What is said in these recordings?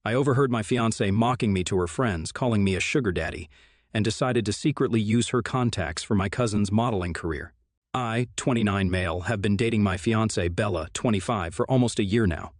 I overheard my fiancée mocking me to her friends, calling me a sugar daddy, and decided to secretly use her contacts for my cousin's modeling career. I, 29 male, have been dating my fiancée Bella, 25, for almost a year now.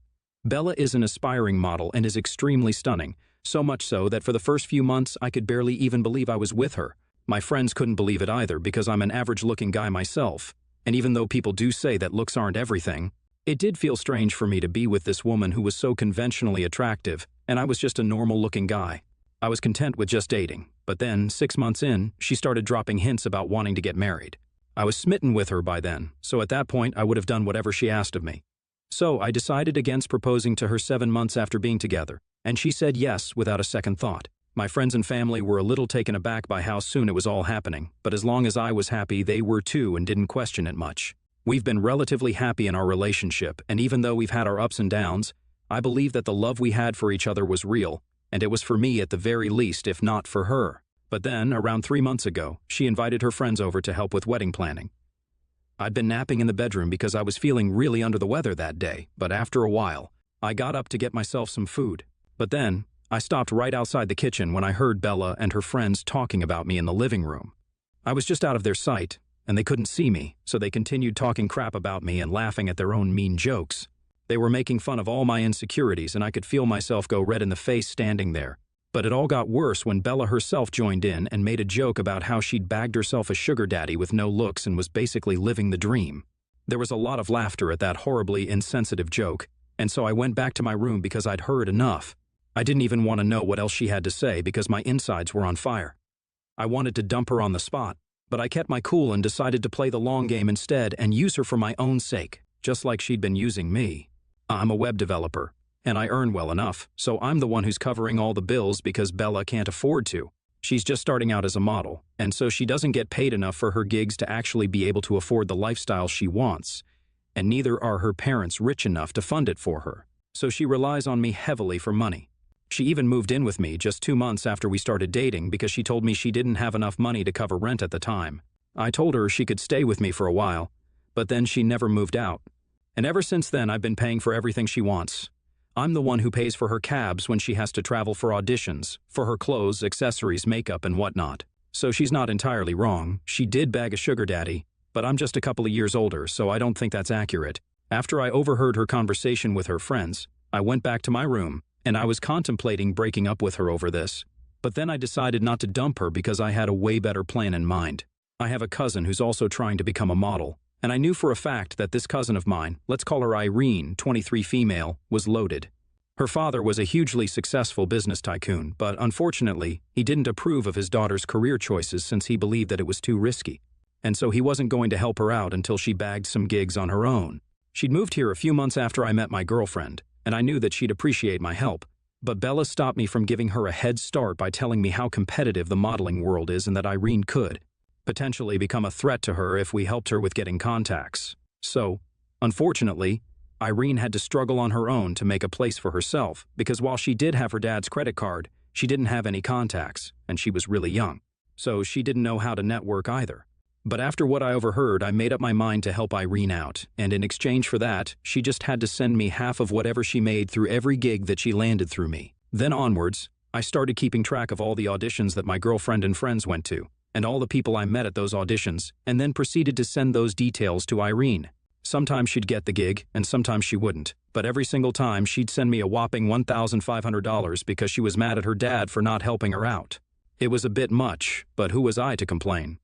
Bella is an aspiring model and is extremely stunning, so much so that for the first few months I could barely even believe I was with her. My friends couldn't believe it either because I'm an average-looking guy myself, and even though people do say that looks aren't everything, it did feel strange for me to be with this woman who was so conventionally attractive, and I was just a normal-looking guy. I was content with just dating, but then, 6 months in, she started dropping hints about wanting to get married. I was smitten with her by then, so at that point I would have done whatever she asked of me. So I decided against proposing to her 7 months after being together, and she said yes without a second thought. My friends and family were a little taken aback by how soon it was all happening, but as long as I was happy, they were too and didn't question it much. We've been relatively happy in our relationship, and even though we've had our ups and downs, I believe that the love we had for each other was real, and it was for me at the very least, if not for her. But then, around 3 months ago, she invited her friends over to help with wedding planning. I'd been napping in the bedroom because I was feeling really under the weather that day, but after a while, I got up to get myself some food. But then, I stopped right outside the kitchen when I heard Bella and her friends talking about me in the living room. I was just out of their sight, and they couldn't see me, so they continued talking crap about me and laughing at their own mean jokes. They were making fun of all my insecurities, and I could feel myself go red in the face standing there. But it all got worse when Bella herself joined in and made a joke about how she'd bagged herself a sugar daddy with no looks and was basically living the dream. There was a lot of laughter at that horribly insensitive joke, and so I went back to my room because I'd heard enough. I didn't even want to know what else she had to say because my insides were on fire. I wanted to dump her on the spot, but I kept my cool and decided to play the long game instead and use her for my own sake, just like she'd been using me. I'm a web developer, and I earn well enough, so I'm the one who's covering all the bills because Bella can't afford to. She's just starting out as a model, and so she doesn't get paid enough for her gigs to actually be able to afford the lifestyle she wants, and neither are her parents rich enough to fund it for her, so she relies on me heavily for money. She even moved in with me just 2 months after we started dating because she told me she didn't have enough money to cover rent at the time. I told her she could stay with me for a while, but then she never moved out. And ever since then I've been paying for everything she wants. I'm the one who pays for her cabs when she has to travel for auditions, for her clothes, accessories, makeup, and whatnot. So she's not entirely wrong. She did bag a sugar daddy, but I'm just a couple of years older, so I don't think that's accurate. After I overheard her conversation with her friends, I went back to my room, and I was contemplating breaking up with her over this. But then I decided not to dump her because I had a way better plan in mind. I have a cousin who's also trying to become a model, and I knew for a fact that this cousin of mine, let's call her Irene, 23 female, was loaded. Her father was a hugely successful business tycoon, but unfortunately, he didn't approve of his daughter's career choices since he believed that it was too risky. And so he wasn't going to help her out until she bagged some gigs on her own. She'd moved here a few months after I met my girlfriend, and I knew that she'd appreciate my help. But Bella stopped me from giving her a head start by telling me how competitive the modeling world is and that Irene could potentially become a threat to her if we helped her with getting contacts. So, unfortunately, Irene had to struggle on her own to make a place for herself because while she did have her dad's credit card, she didn't have any contacts, and she was really young. So she didn't know how to network either. But after what I overheard, I made up my mind to help Irene out, and in exchange for that, she just had to send me half of whatever she made through every gig that she landed through me. Then onwards, I started keeping track of all the auditions that my girlfriend and friends went to, and all the people I met at those auditions, and then proceeded to send those details to Irene. Sometimes she'd get the gig, and sometimes she wouldn't, but every single time she'd send me a whopping $1,500 because she was mad at her dad for not helping her out. It was a bit much, but who was I to complain?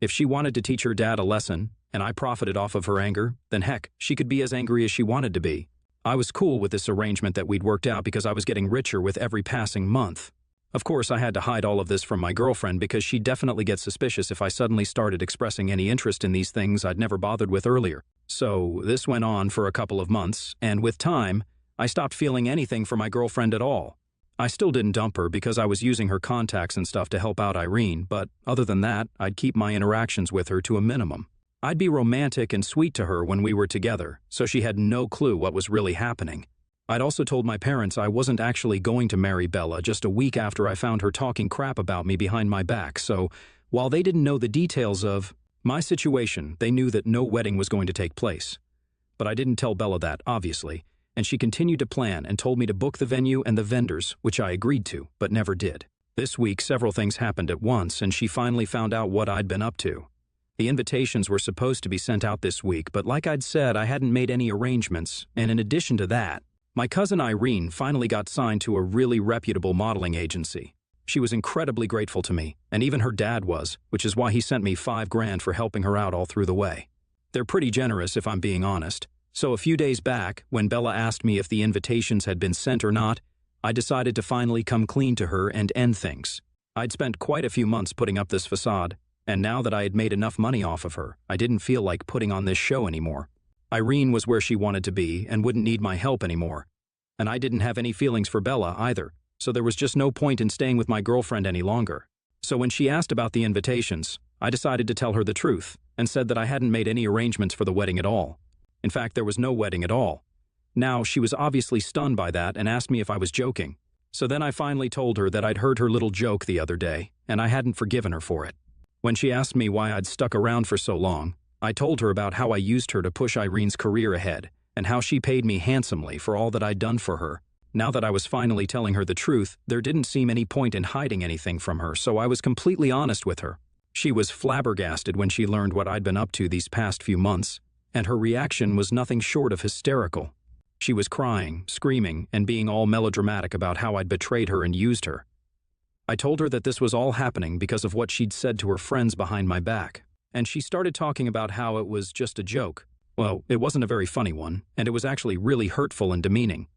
If she wanted to teach her dad a lesson, and I profited off of her anger, then heck, she could be as angry as she wanted to be. I was cool with this arrangement that we'd worked out because I was getting richer with every passing month. Of course, I had to hide all of this from my girlfriend because she'd definitely get suspicious if I suddenly started expressing any interest in these things I'd never bothered with earlier. So this went on for a couple of months, and with time, I stopped feeling anything for my girlfriend at all. I still didn't dump her because I was using her contacts and stuff to help out Irene, but other than that, I'd keep my interactions with her to a minimum. I'd be romantic and sweet to her when we were together, so she had no clue what was really happening. I'd also told my parents I wasn't actually going to marry Bella just a week after I found her talking crap about me behind my back, so while they didn't know the details of my situation, they knew that no wedding was going to take place. But I didn't tell Bella that, obviously, and she continued to plan and told me to book the venue and the vendors, which I agreed to, but never did. This week, several things happened at once, and she finally found out what I'd been up to. The invitations were supposed to be sent out this week, but like I'd said, I hadn't made any arrangements, and in addition to that, my cousin Irene finally got signed to a really reputable modeling agency. She was incredibly grateful to me, and even her dad was, which is why he sent me $5,000 for helping her out all through the way. They're pretty generous if I'm being honest. So a few days back, when Bella asked me if the invitations had been sent or not, I decided to finally come clean to her and end things. I'd spent quite a few months putting up this facade, and now that I had made enough money off of her, I didn't feel like putting on this show anymore. Irene was where she wanted to be and wouldn't need my help anymore. And I didn't have any feelings for Bella either, so there was just no point in staying with my girlfriend any longer. So when she asked about the invitations, I decided to tell her the truth and said that I hadn't made any arrangements for the wedding at all. In fact, there was no wedding at all. Now, she was obviously stunned by that and asked me if I was joking. So then I finally told her that I'd heard her little joke the other day, and I hadn't forgiven her for it. When she asked me why I'd stuck around for so long, I told her about how I used her to push Irene's career ahead, and how she paid me handsomely for all that I'd done for her. Now that I was finally telling her the truth, there didn't seem any point in hiding anything from her, so I was completely honest with her. She was flabbergasted when she learned what I'd been up to these past few months, and her reaction was nothing short of hysterical. She was crying, screaming, and being all melodramatic about how I'd betrayed her and used her. I told her that this was all happening because of what she'd said to her friends behind my back, and she started talking about how it was just a joke. Well, it wasn't a very funny one, and it was actually really hurtful and demeaning.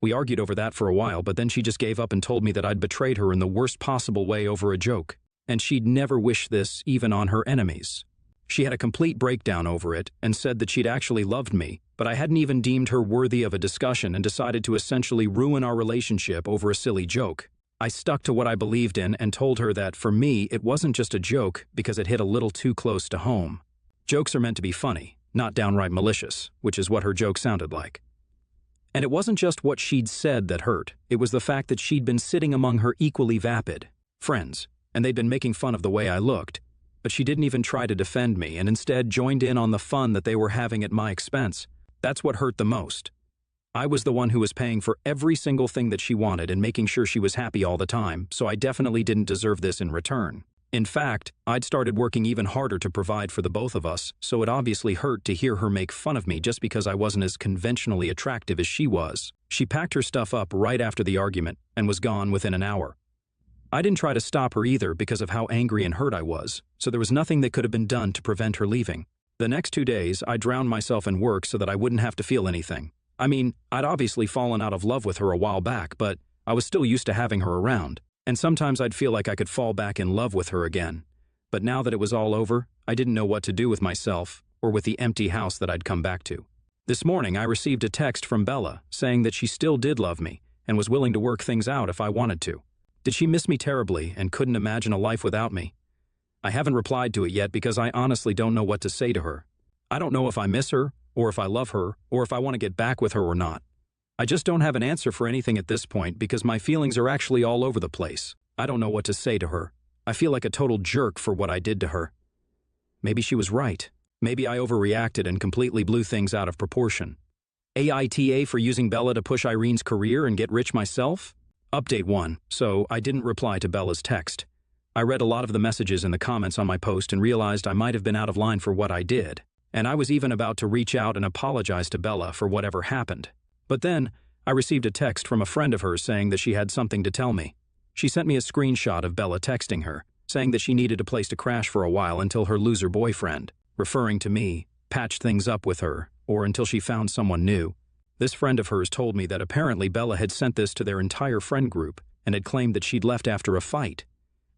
We argued over that for a while, but then she just gave up and told me that I'd betrayed her in the worst possible way over a joke, and she'd never wish this even on her enemies. She had a complete breakdown over it and said that she'd actually loved me, but I hadn't even deemed her worthy of a discussion and decided to essentially ruin our relationship over a silly joke. I stuck to what I believed in and told her that for me, it wasn't just a joke because it hit a little too close to home. Jokes are meant to be funny, not downright malicious, which is what her joke sounded like. And it wasn't just what she'd said that hurt, it was the fact that she'd been sitting among her equally vapid friends, and they'd been making fun of the way I looked, but she didn't even try to defend me and instead joined in on the fun that they were having at my expense. That's what hurt the most. I was the one who was paying for every single thing that she wanted and making sure she was happy all the time, so I definitely didn't deserve this in return. In fact, I'd started working even harder to provide for the both of us, so it obviously hurt to hear her make fun of me just because I wasn't as conventionally attractive as she was. She packed her stuff up right after the argument and was gone within an hour. I didn't try to stop her either because of how angry and hurt I was, so there was nothing that could have been done to prevent her leaving. The next 2 days, I drowned myself in work so that I wouldn't have to feel anything. I mean, I'd obviously fallen out of love with her a while back, but I was still used to having her around, and sometimes I'd feel like I could fall back in love with her again. But now that it was all over, I didn't know what to do with myself or with the empty house that I'd come back to. This morning, I received a text from Bella saying that she still did love me and was willing to work things out if I wanted to. Did she miss me terribly and couldn't imagine a life without me? I haven't replied to it yet because I honestly don't know what to say to her. I don't know if I miss her, or if I love her, or if I want to get back with her or not. I just don't have an answer for anything at this point because my feelings are actually all over the place. I don't know what to say to her. I feel like a total jerk for what I did to her. Maybe she was right. Maybe I overreacted and completely blew things out of proportion. AITA for using Bella to push Irene's career and get rich myself? Update 1. So, I didn't reply to Bella's text. I read a lot of the messages in the comments on my post and realized I might have been out of line for what I did. And I was even about to reach out and apologize to Bella for whatever happened. But then, I received a text from a friend of hers saying that she had something to tell me. She sent me a screenshot of Bella texting her, saying that she needed a place to crash for a while until her loser boyfriend, referring to me, patched things up with her, or until she found someone new. This friend of hers told me that apparently Bella had sent this to their entire friend group and had claimed that she'd left after a fight,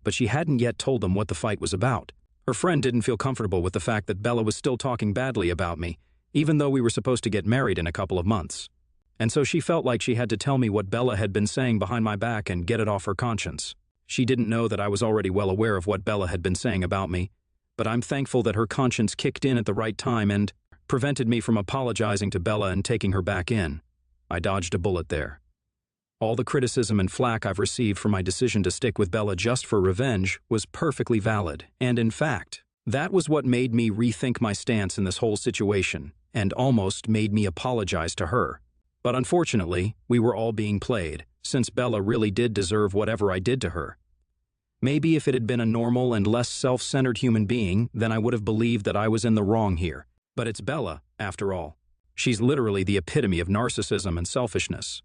but she hadn't yet told them what the fight was about. Her friend didn't feel comfortable with the fact that Bella was still talking badly about me, even though we were supposed to get married in a couple of months. And so she felt like she had to tell me what Bella had been saying behind my back and get it off her conscience. She didn't know that I was already well aware of what Bella had been saying about me, but I'm thankful that her conscience kicked in at the right time and prevented me from apologizing to Bella and taking her back in. I dodged a bullet there. All the criticism and flack I've received for my decision to stick with Bella just for revenge was perfectly valid, and in fact, that was what made me rethink my stance in this whole situation, and almost made me apologize to her. But unfortunately, we were all being played, since Bella really did deserve whatever I did to her. Maybe if it had been a normal and less self-centered human being, then I would have believed that I was in the wrong here. But it's Bella, after all. She's literally the epitome of narcissism and selfishness.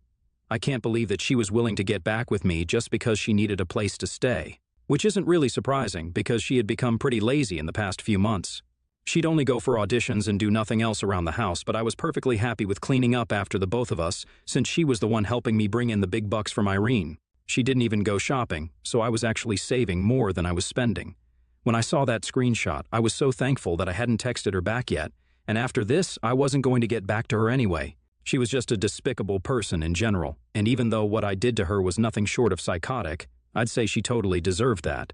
I can't believe that she was willing to get back with me just because she needed a place to stay. Which isn't really surprising, because she had become pretty lazy in the past few months. She'd only go for auditions and do nothing else around the house, but I was perfectly happy with cleaning up after the both of us, since she was the one helping me bring in the big bucks from Irene. She didn't even go shopping, so I was actually saving more than I was spending. When I saw that screenshot, I was so thankful that I hadn't texted her back yet, and after this, I wasn't going to get back to her anyway. She was just a despicable person in general, and even though what I did to her was nothing short of psychotic, I'd say she totally deserved that.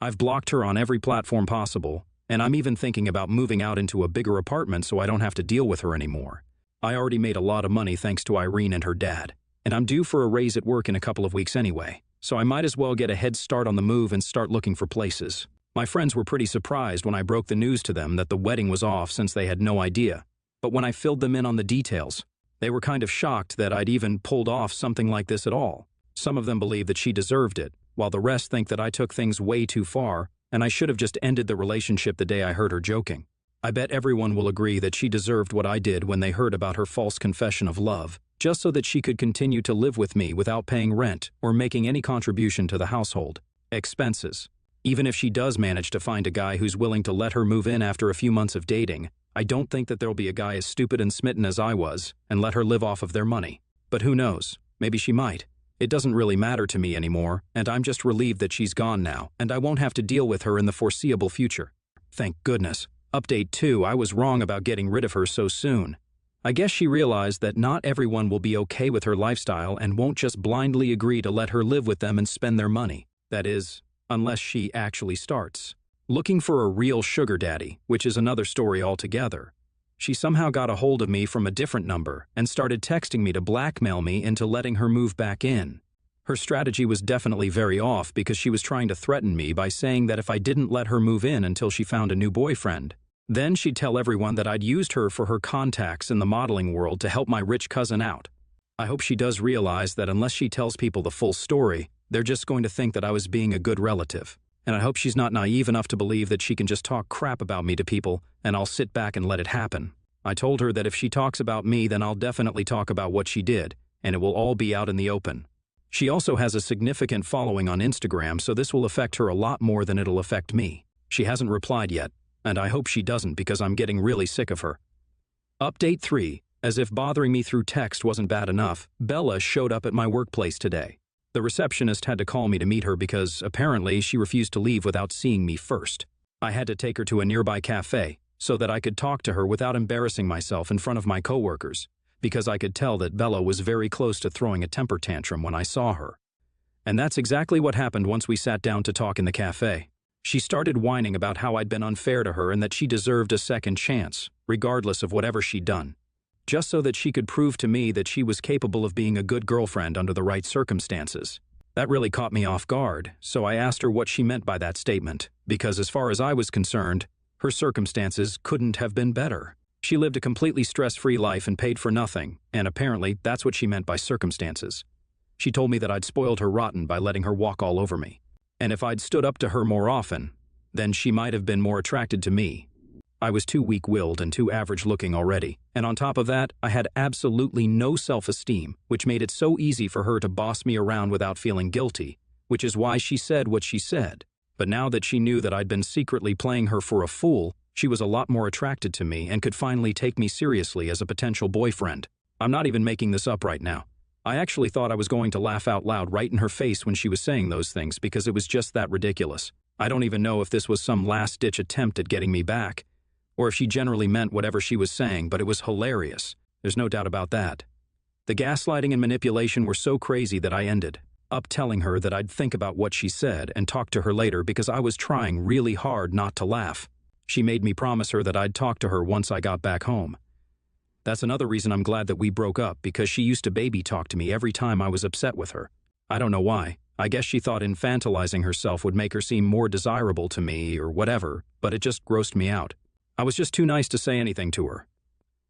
I've blocked her on every platform possible, and I'm even thinking about moving out into a bigger apartment so I don't have to deal with her anymore. I already made a lot of money thanks to Irene and her dad, and I'm due for a raise at work in a couple of weeks anyway, so I might as well get a head start on the move and start looking for places. My friends were pretty surprised when I broke the news to them that the wedding was off, since they had no idea. But when I filled them in on the details, they were kind of shocked that I'd even pulled off something like this at all. Some of them believe that she deserved it, while the rest think that I took things way too far, and I should have just ended the relationship the day I heard her joking. I bet everyone will agree that she deserved what I did when they heard about her false confession of love, just so that she could continue to live with me without paying rent or making any contribution to the household expenses. Even if she does manage to find a guy who's willing to let her move in after a few months of dating, I don't think that there'll be a guy as stupid and smitten as I was and let her live off of their money. But who knows? Maybe she might. It doesn't really matter to me anymore, and I'm just relieved that she's gone now, and I won't have to deal with her in the foreseeable future. Thank goodness. Update 2, I was wrong about getting rid of her so soon. I guess she realized that not everyone will be okay with her lifestyle and won't just blindly agree to let her live with them and spend their money. That is, unless she actually starts looking for a real sugar daddy, which is another story altogether. She somehow got a hold of me from a different number and started texting me to blackmail me into letting her move back in. Her strategy was definitely very off, because she was trying to threaten me by saying that if I didn't let her move in until she found a new boyfriend, then she'd tell everyone that I'd used her for her contacts in the modeling world to help my rich cousin out. I hope she does realize that unless she tells people the full story, they're just going to think that I was being a good relative. And I hope she's not naive enough to believe that she can just talk crap about me to people and I'll sit back and let it happen. I told her that if she talks about me, then I'll definitely talk about what she did, and it will all be out in the open. She also has a significant following on Instagram, so this will affect her a lot more than it'll affect me. She hasn't replied yet, and I hope she doesn't, because I'm getting really sick of her. Update 3. As if bothering me through text wasn't bad enough, Bella showed up at my workplace today. The receptionist had to call me to meet her because, apparently, she refused to leave without seeing me first. I had to take her to a nearby cafe so that I could talk to her without embarrassing myself in front of my coworkers, because I could tell that Bella was very close to throwing a temper tantrum when I saw her. And that's exactly what happened once we sat down to talk in the cafe. She started whining about how I'd been unfair to her and that she deserved a second chance, regardless of whatever she'd done, just so that she could prove to me that she was capable of being a good girlfriend under the right circumstances. That really caught me off guard, so I asked her what she meant by that statement, because as far as I was concerned, her circumstances couldn't have been better. She lived a completely stress-free life and paid for nothing, and apparently that's what she meant by circumstances. She told me that I'd spoiled her rotten by letting her walk all over me, and if I'd stood up to her more often, then she might have been more attracted to me. I was too weak-willed and too average-looking already, and on top of that, I had absolutely no self-esteem, which made it so easy for her to boss me around without feeling guilty, which is why she said what she said. But now that she knew that I'd been secretly playing her for a fool, she was a lot more attracted to me and could finally take me seriously as a potential boyfriend. I'm not even making this up right now. I actually thought I was going to laugh out loud right in her face when she was saying those things, because it was just that ridiculous. I don't even know if this was some last-ditch attempt at getting me back, or if she generally meant whatever she was saying, but it was hilarious. There's no doubt about that. The gaslighting and manipulation were so crazy that I ended up telling her that I'd think about what she said and talk to her later, because I was trying really hard not to laugh. She made me promise her that I'd talk to her once I got back home. That's another reason I'm glad that we broke up, because she used to baby talk to me every time I was upset with her. I don't know why. I guess she thought infantilizing herself would make her seem more desirable to me or whatever, but it just grossed me out. I was just too nice to say anything to her.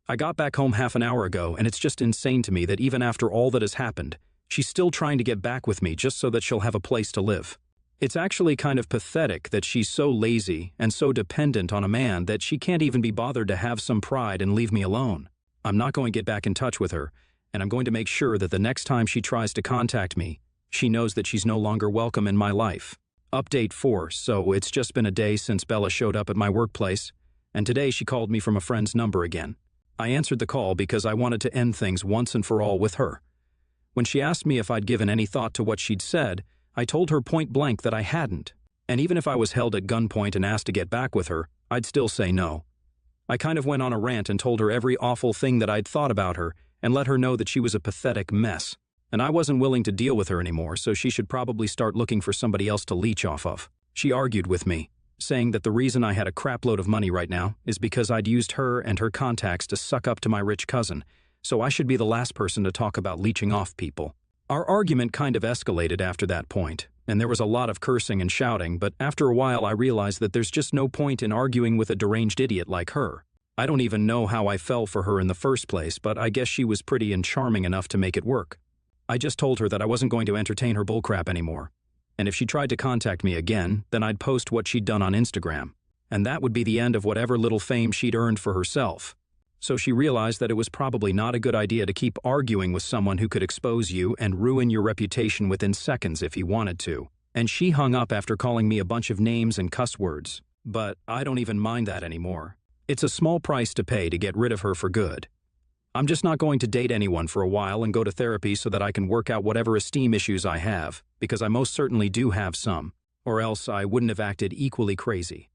I got back home half an hour ago, and it's just insane to me that even after all that has happened, she's still trying to get back with me just so that she'll have a place to live. It's actually kind of pathetic that she's so lazy and so dependent on a man that she can't even be bothered to have some pride and leave me alone. I'm not going to get back in touch with her, and I'm going to make sure that the next time she tries to contact me, she knows that she's no longer welcome in my life. Update 4. So it's just been a day since Bella showed up at my workplace, and today she called me from a friend's number again. I answered the call because I wanted to end things once and for all with her. When she asked me if I'd given any thought to what she'd said, I told her point blank that I hadn't. And even if I was held at gunpoint and asked to get back with her, I'd still say no. I kind of went on a rant and told her every awful thing that I'd thought about her and let her know that she was a pathetic mess. And I wasn't willing to deal with her anymore, so she should probably start looking for somebody else to leech off of. She argued with me, saying that the reason I had a crapload of money right now is because I'd used her and her contacts to suck up to my rich cousin, so I should be the last person to talk about leeching off people. Our argument kind of escalated after that point, and there was a lot of cursing and shouting, but after a while I realized that there's just no point in arguing with a deranged idiot like her. I don't even know how I fell for her in the first place, but I guess she was pretty and charming enough to make it work. I just told her that I wasn't going to entertain her bullcrap anymore, and if she tried to contact me again, then I'd post what she'd done on Instagram, and that would be the end of whatever little fame she'd earned for herself. So she realized that it was probably not a good idea to keep arguing with someone who could expose you and ruin your reputation within seconds if he wanted to. And she hung up after calling me a bunch of names and cuss words. But I don't even mind that anymore. It's a small price to pay to get rid of her for good. I'm just not going to date anyone for a while and go to therapy so that I can work out whatever esteem issues I have, because I most certainly do have some, or else I wouldn't have acted equally crazy.